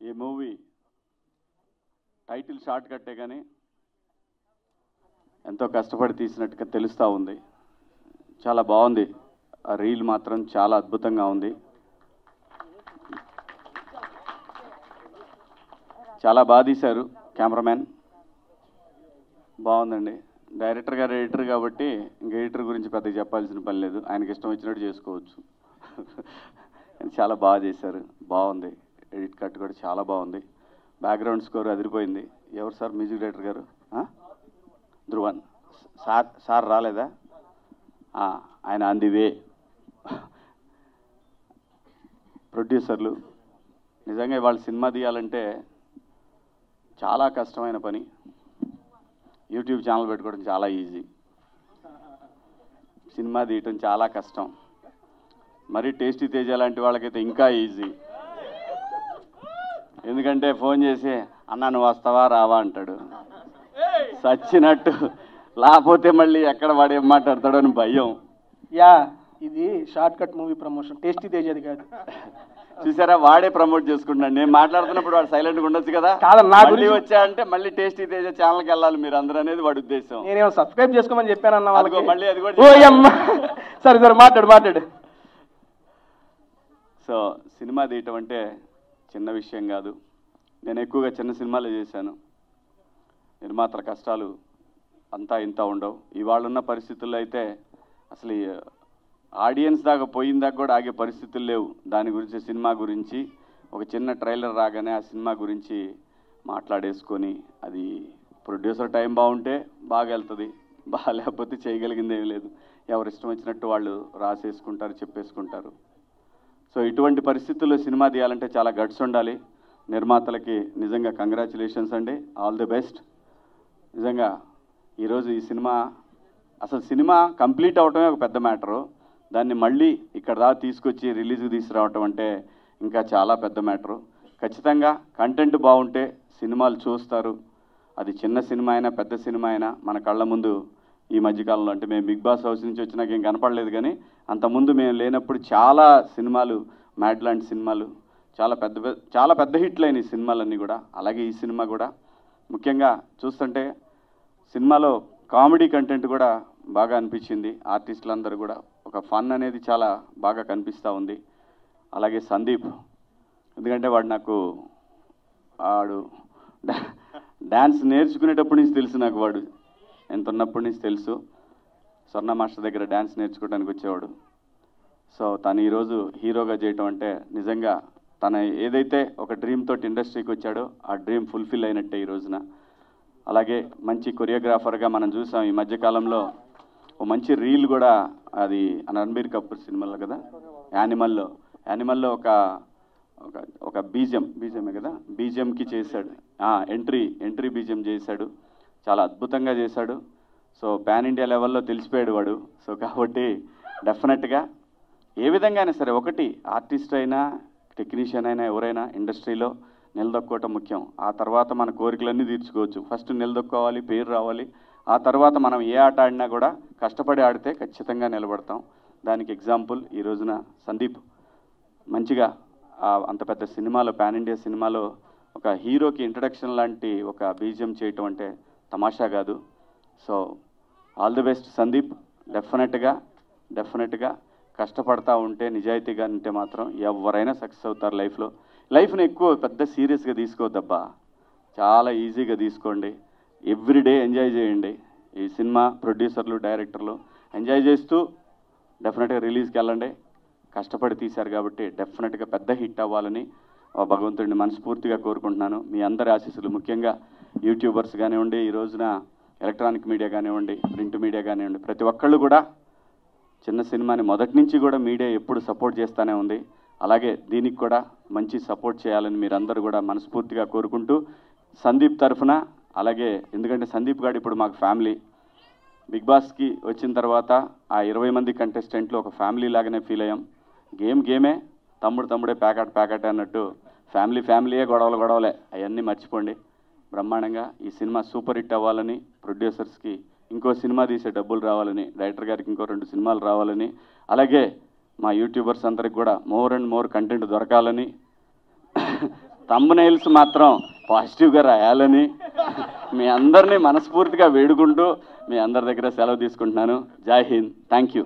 ఈ movie title short కట్టే కానీ ఎంతో కష్టపడి తీసినట్టుగా తెలుస్తూ ఉంది. చాలా బాగుంది. ఆ రీల్ మాత్రం చాలా అద్భుతంగా ఉంది. చాలా బాగా తీశారు. కెమెరామ్యాన్ బాగుందండి. డైరెక్టర్ గారు ఎడిటర్ కాబట్టి ఇంక ఎడిటర్ గురించి పెద్దగా చెప్పాల్సిన పని లేదు. ఆయనకి ఇష్టం వచ్చినట్టు చేసుకోవచ్చు. చాలా బాగా చేశారు. బాగుంది. ఎడిట్ కట్ కూడా చాలా బాగుంది. బ్యాక్గ్రౌండ్ స్కోర్ అదిరిపోయింది. ఎవరు సార్ మ్యూజిక్ డైరెక్టర్ గారు? ధ్రువన్ సార్ రాలేదా? ఆయన ఆన్ ది వే. ప్రొడ్యూసర్లు నిజంగా ఇవాళ సినిమా తీయాలంటే చాలా కష్టమైన పని. యూట్యూబ్ ఛానల్ పెట్టుకోవడం చాలా ఈజీ, సినిమా తీయటం చాలా కష్టం. మరి టేస్టీ తేజ లాంటి వాళ్ళకైతే ఇంకా ఈజీ. ఎందుకంటే ఫోన్ చేసి అన్న నువ్వు వస్తావా రావా అంటాడు. సచ్చినట్టు. లేకపోతే మళ్ళీ ఎక్కడ వాడు ఏం మాట్లాడతాడో అని భయం. ఇది short cut movie promotion, tasty తేజది కాదు. చూసారా, వాడే ప్రమోట్ చేసుకుంటున్నాడు. నేను మాట్లాడుతున్నప్పుడు వాడు సైలెంట్గా ఉండొచ్చు కదా. మళ్ళీ వచ్చా అంటే మళ్ళీ టేస్టీ తేజ ఛానల్కి వెళ్ళాలి మీరు అందరూ అనేది వాడి ఉద్దేశం. నేనేమో సబ్స్క్రైబ్ చేసుకోమని చెప్పానన్న వాళ్ళకి. మళ్ళీ అది కూడా సరే మాట్లాడు. సో సినిమా తీయటం అంటే చిన్న విషయం కాదు. నేను ఎక్కువగా చిన్న సినిమాలే చేశాను. నిర్మాతల కష్టాలు అంతా ఇంత ఉండవు. ఇవాళ ఉన్న పరిస్థితుల్లో అయితే అసలు ఆడియన్స్ దాకా పోయిన దాకా కూడా ఆగే పరిస్థితులు లేవు. దాని గురించి సినిమా గురించి ఒక చిన్న ట్రైలర్ రాగానే ఆ సినిమా గురించి మాట్లాడేసుకొని అది ప్రొడ్యూసర్ టైం బాగుంటే బాగా వెళ్తుంది, బాగాలేకపోతే చేయగలిగింది ఏమీ లేదు. ఎవరు ఇష్టం వచ్చినట్టు వాళ్ళు రాసేసుకుంటారు, చెప్పేసుకుంటారు. సో ఇటువంటి పరిస్థితుల్లో సినిమా తీయాలంటే చాలా గట్స్ ఉండాలి. నిర్మాతలకి నిజంగా కంగ్రాచులేషన్స్ అండి, ఆల్ ది బెస్ట్. నిజంగా ఈరోజు ఈ సినిమా అసలు సినిమా కంప్లీట్ అవటమే ఒక పెద్ద మ్యాటరు. దాన్ని మళ్ళీ ఇక్కడ దాకా తీసుకొచ్చి రిలీజ్కి తీసుకురావటం అంటే ఇంకా చాలా పెద్ద మ్యాటరు. ఖచ్చితంగా కంటెంట్ బాగుంటే సినిమాలు చూస్తారు. అది చిన్న సినిమా అయినా పెద్ద సినిమా అయినా మన కళ్ళ ముందు ఈ మధ్యకాలంలో, అంటే మేము బిగ్ బాస్ హౌస్ నుంచి వచ్చినాక ఏం కనపడలేదు, కానీ అంతకుముందు మేము లేనప్పుడు చాలా సినిమాలు, మ్యాడ్ లాంటి సినిమాలు చాలా పెద్ద హిట్లు అయినాయి సినిమాలన్నీ కూడా. అలాగే ఈ సినిమా కూడా ముఖ్యంగా చూస్తుంటే సినిమాలో కామెడీ కంటెంట్ కూడా బాగా అనిపించింది. ఆర్టిస్టులందరూ కూడా ఒక ఫన్ అనేది చాలా బాగా కనిపిస్తూ ఉంది. అలాగే సందీప్, ఎందుకంటే వాడు డ్యాన్స్ నేర్చుకునేటప్పటి నుంచి తెలుసు నాకు. వాడు ఎంత ఉన్నప్పటి నుంచి తెలుసు. స్వర్ణ మాస్టర్ దగ్గర డ్యాన్స్ నేర్చుకోవడానికి వచ్చేవాడు. సో తను ఈరోజు హీరోగా చేయటం అంటే నిజంగా తన ఏదైతే ఒక డ్రీమ్ తోటి ఇండస్ట్రీకి వచ్చాడో ఆ డ్రీమ్ ఫుల్ఫిల్ అయినట్టే ఈ రోజున. అలాగే మంచి కొరియోగ్రాఫర్గా మనం చూసాం ఈ మధ్యకాలంలో. ఓ మంచి రీల్ కూడా, అది రణబీర్ కపూర్ సినిమాలో కదా, యానిమల్లో ఒక బీజిఎమే కదా, బీజిఎంకి చేశాడు. ఎంట్రీ బీజిఎం చేశాడు. చాలా అద్భుతంగా చేశాడు. సో పాన్ ఇండియా లెవెల్లో తెలిసిపోయాడు వాడు. సో కాబట్టి డెఫినెట్గా ఏ విధంగా అయినా సరే, ఒకటి ఆర్టిస్ట్ అయినా టెక్నీషియన్ అయినా ఎవరైనా ఇండస్ట్రీలో నిలదొక్కోవటం ముఖ్యం. ఆ తర్వాత మన కోరికలన్నీ తీర్చుకోవచ్చు. ఫస్ట్ నిలదొక్కోవాలి, పేరు రావాలి. ఆ తర్వాత మనం ఏ ఆట ఆడినా కూడా కష్టపడి ఆడితే ఖచ్చితంగా నిలబడతాం. దానికి ఎగ్జాంపుల్ ఈ రోజున సందీప్ మంచిగా అంత పెద్ద సినిమాలో, పాన్ ఇండియా సినిమాలో ఒక హీరోకి ఇంట్రడక్షన్ లాంటి ఒక బీజిఎం చేయటం అంటే తమాషా కాదు. So all the best Sandeep. డెఫినెట్గా కష్టపడతా ఉంటే, నిజాయితీగా ఉంటే మాత్రం ఎవరైనా సక్సెస్ అవుతారు లైఫ్లో. లైఫ్ని ఎక్కువ పెద్ద సీరియస్గా తీసుకోవద్దబ్బా, చాలా ఈజీగా తీసుకోండి. ఎవ్రీడే ఎంజాయ్ చేయండి. ఈ సినిమా ప్రొడ్యూసర్లు, డైరెక్టర్లు ఎంజాయ్ చేస్తూ డెఫినెట్గా రిలీజ్కి వెళ్ళండి. కష్టపడి తీశారు కాబట్టి డెఫినెట్గా పెద్ద హిట్ అవ్వాలని భగవంతుడిని మనస్ఫూర్తిగా కోరుకుంటున్నాను. మీ అందరి ఆశీస్సులు, ముఖ్యంగా యూట్యూబర్స్ కానివ్వండి, ఈ రోజున ఎలక్ట్రానిక్ మీడియా కానివ్వండి, ప్రింట్ మీడియా కానివ్వండి, ప్రతి ఒక్కళ్ళు కూడా చిన్న సినిమాని మొదటి నుంచి కూడా మీడియా ఎప్పుడు సపోర్ట్ చేస్తూనే ఉంది. అలాగే దీనికి కూడా మంచి సపోర్ట్ చేయాలని మీరందరూ కూడా మనస్ఫూర్తిగా కోరుకుంటూ, సందీప్ తరఫున, అలాగే ఎందుకంటే సందీప్ గారు ఇప్పుడు మాకు ఫ్యామిలీ. బిగ్ బాస్కి వచ్చిన తర్వాత ఆ 20 మంది కంటెస్టెంట్లు ఒక ఫ్యామిలీ లాగానే ఫీల్ అయ్యాం. గేమే, తమ్ముడే ప్యాకెట్ అన్నట్టు ఫ్యామిలీయే గొడవలే అవన్నీ మర్చిపోండి. బ్రహ్మాండంగా ఈ సినిమా సూపర్ హిట్ అవ్వాలని, ప్రొడ్యూసర్స్కి ఇంకో సినిమా తీసే డబ్బులు రావాలని, డైరెక్టర్ గారికి ఇంకో 2 సినిమాలు రావాలని, అలాగే మా యూట్యూబర్స్ అందరికి కూడా మోర్ అండ్ మోర్ కంటెంట్ దొరకాలని, థంబ్నెయిల్స్ మాత్రం పాజిటివ్గా రాయాలని మీ అందరినీ మనస్ఫూర్తిగా వేడుకుంటూ మీ అందరి దగ్గర సెలవు తీసుకుంటున్నాను. జై హింద్. Thank you.